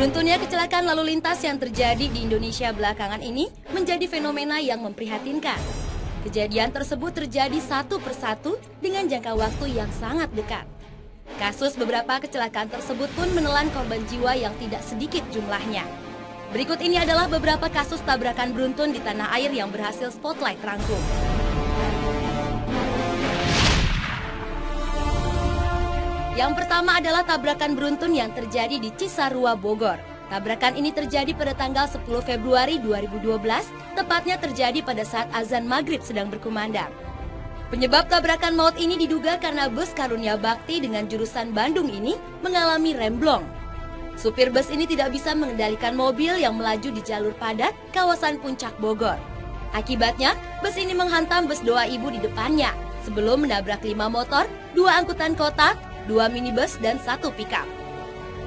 Beruntunnya kecelakaan lalu lintas yang terjadi di Indonesia belakangan ini menjadi fenomena yang memprihatinkan. Kejadian tersebut terjadi satu persatu dengan jangka waktu yang sangat dekat. Kasus beberapa kecelakaan tersebut pun menelan korban jiwa yang tidak sedikit jumlahnya. Berikut ini adalah beberapa kasus tabrakan beruntun di tanah air yang berhasil Spotlight rangkum. Yang pertama adalah tabrakan beruntun yang terjadi di Cisarua, Bogor. Tabrakan ini terjadi pada tanggal 10 Februari 2012, tepatnya terjadi pada saat azan maghrib sedang berkumandang. Penyebab tabrakan maut ini diduga karena bus Karunia Bakti dengan jurusan Bandung ini mengalami remblong. Supir bus ini tidak bisa mengendalikan mobil yang melaju di jalur padat kawasan Puncak Bogor. Akibatnya, bus ini menghantam bus Doa Ibu di depannya sebelum menabrak 5 motor, 2 angkutan kota, 2 minibus, dan 1 pickup.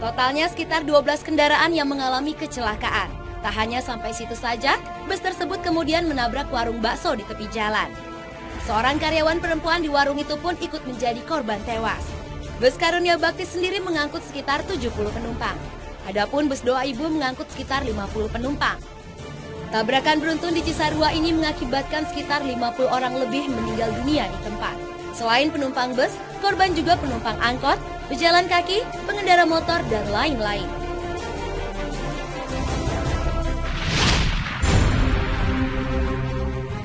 Totalnya sekitar 12 kendaraan yang mengalami kecelakaan. Tak hanya sampai situ saja, bus tersebut kemudian menabrak warung bakso di tepi jalan. Seorang karyawan perempuan di warung itu pun ikut menjadi korban tewas. Bus Karunia Bakti sendiri mengangkut sekitar 70 penumpang. Adapun bus Doa Ibu mengangkut sekitar 50 penumpang. Tabrakan beruntun di Cisarua ini mengakibatkan sekitar 50 orang lebih meninggal dunia di tempat. Selain penumpang bus, korban juga penumpang angkot, pejalan kaki, pengendara motor, dan lain-lain.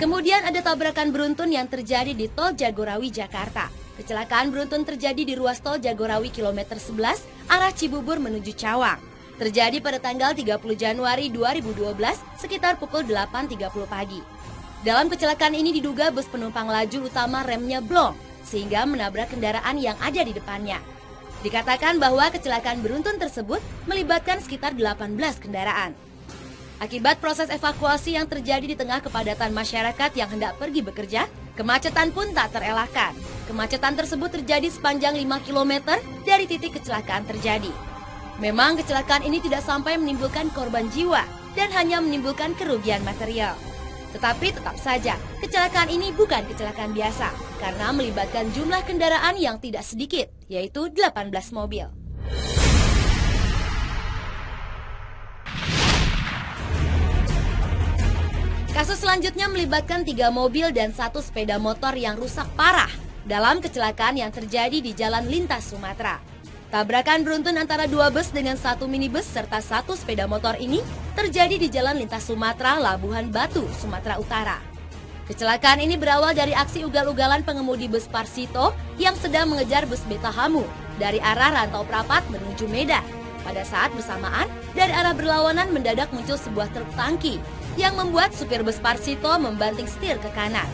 Kemudian ada tabrakan beruntun yang terjadi di Tol Jagorawi, Jakarta. Kecelakaan beruntun terjadi di ruas Tol Jagorawi kilometer 11, arah Cibubur menuju Cawang. Terjadi pada tanggal 30 Januari 2012, sekitar pukul 8.30 pagi. Dalam kecelakaan ini diduga bus penumpang laju utama remnya blong, sehingga menabrak kendaraan yang ada di depannya. Dikatakan bahwa kecelakaan beruntun tersebut melibatkan sekitar 18 kendaraan. Akibat proses evakuasi yang terjadi di tengah kepadatan masyarakat yang hendak pergi bekerja, kemacetan pun tak terelakkan. Kemacetan tersebut terjadi sepanjang 5 km dari titik kecelakaan terjadi. Memang kecelakaan ini tidak sampai menimbulkan korban jiwa dan hanya menimbulkan kerugian material. Tetapi tetap saja, kecelakaan ini bukan kecelakaan biasa karena melibatkan jumlah kendaraan yang tidak sedikit, yaitu 18 mobil. Kasus selanjutnya melibatkan 3 mobil dan 1 sepeda motor yang rusak parah dalam kecelakaan yang terjadi di Jalan Lintas Sumatera. Tabrakan beruntun antara 2 bus dengan 1 minibus serta 1 sepeda motor ini terjadi di Jalan Lintas Sumatera, Labuhan Batu, Sumatera Utara. Kecelakaan ini berawal dari aksi ugal-ugalan pengemudi bus Parsito yang sedang mengejar bus Betahamu dari arah Rantau Prapat menuju Medan. Pada saat bersamaan, dari arah berlawanan mendadak muncul sebuah truk tangki yang membuat supir bus Parsito membanting setir ke kanan.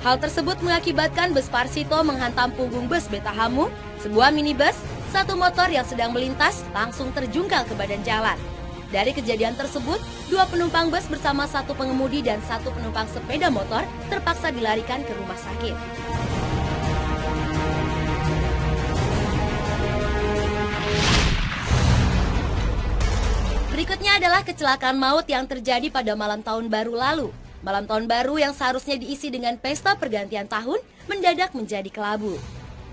Hal tersebut mengakibatkan bus Parsito menghantam punggung bus Betahamu, sebuah minibus, 1 motor yang sedang melintas langsung terjungkal ke badan jalan. Dari kejadian tersebut, 2 penumpang bus bersama 1 pengemudi dan 1 penumpang sepeda motor terpaksa dilarikan ke rumah sakit. Berikutnya adalah kecelakaan maut yang terjadi pada malam tahun baru lalu. Malam tahun baru yang seharusnya diisi dengan pesta pergantian tahun mendadak menjadi kelabu.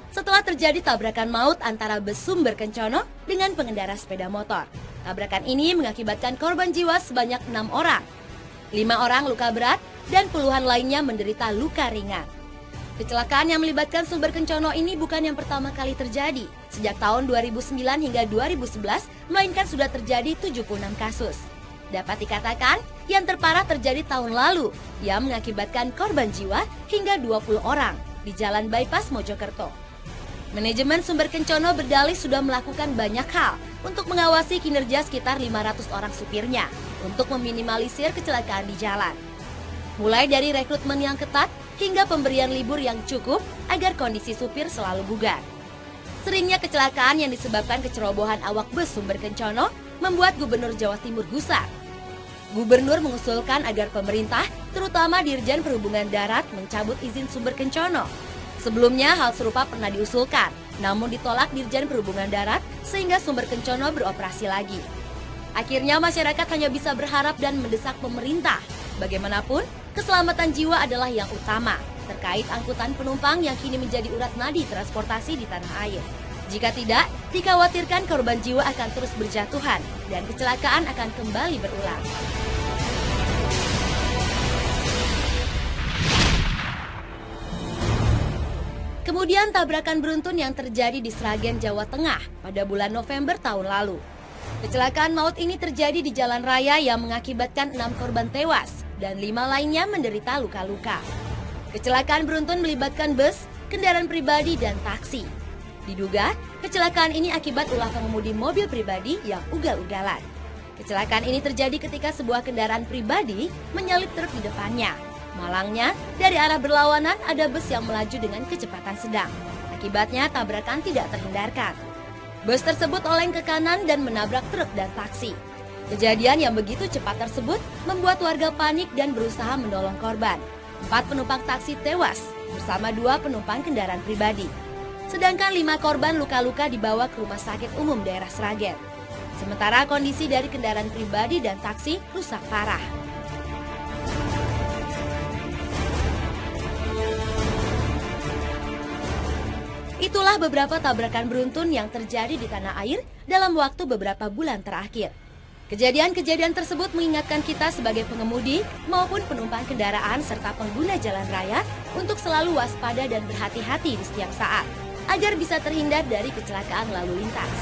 Setelah terjadi tabrakan maut antara bus Sumber Kencono dengan pengendara sepeda motor. Tabrakan ini mengakibatkan korban jiwa sebanyak 6 orang. 5 orang luka berat dan puluhan lainnya menderita luka ringan. Kecelakaan yang melibatkan Sumber Kencono ini bukan yang pertama kali terjadi. Sejak tahun 2009 hingga 2011, melainkan sudah terjadi 76 kasus. Dapat dikatakan, yang terparah terjadi tahun lalu, yang mengakibatkan korban jiwa hingga 20 orang di Jalan Bypass Mojokerto. Manajemen Sumber Kencono berdalih sudah melakukan banyak hal untuk mengawasi kinerja sekitar 500 orang supirnya untuk meminimalisir kecelakaan di jalan. Mulai dari rekrutmen yang ketat hingga pemberian libur yang cukup agar kondisi supir selalu bugar. Seringnya kecelakaan yang disebabkan kecerobohan awak bus Sumber Kencono membuat Gubernur Jawa Timur gusar. Gubernur mengusulkan agar pemerintah, terutama Dirjen Perhubungan Darat, mencabut izin Sumber Kencono. Sebelumnya hal serupa pernah diusulkan, namun ditolak Dirjen Perhubungan Darat sehingga Sumber Kencono beroperasi lagi. Akhirnya masyarakat hanya bisa berharap dan mendesak pemerintah. Bagaimanapun, keselamatan jiwa adalah yang utama terkait angkutan penumpang yang kini menjadi urat nadi transportasi di tanah air. Jika tidak, dikhawatirkan korban jiwa akan terus berjatuhan dan kecelakaan akan kembali berulang. Kemudian tabrakan beruntun yang terjadi di Sragen, Jawa Tengah pada bulan November tahun lalu. Kecelakaan maut ini terjadi di jalan raya yang mengakibatkan 6 korban tewas dan 5 lainnya menderita luka-luka. Kecelakaan beruntun melibatkan bus, kendaraan pribadi, dan taksi. Diduga, kecelakaan ini akibat ulah pengemudi mobil pribadi yang ugal-ugalan. Kecelakaan ini terjadi ketika sebuah kendaraan pribadi menyalip truk di depannya. Malangnya, dari arah berlawanan ada bus yang melaju dengan kecepatan sedang. Akibatnya, tabrakan tidak terhindarkan. Bus tersebut oleng ke kanan dan menabrak truk dan taksi. Kejadian yang begitu cepat tersebut membuat warga panik dan berusaha menolong korban. 4 penumpang taksi tewas bersama 2 penumpang kendaraan pribadi. Sedangkan 5 korban luka-luka dibawa ke rumah sakit umum daerah Sragen. Sementara kondisi dari kendaraan pribadi dan taksi rusak parah. Itulah beberapa tabrakan beruntun yang terjadi di tanah air dalam waktu beberapa bulan terakhir. Kejadian-kejadian tersebut mengingatkan kita sebagai pengemudi maupun penumpang kendaraan serta pengguna jalan raya untuk selalu waspada dan berhati-hati di setiap saat, agar bisa terhindar dari kecelakaan lalu lintas.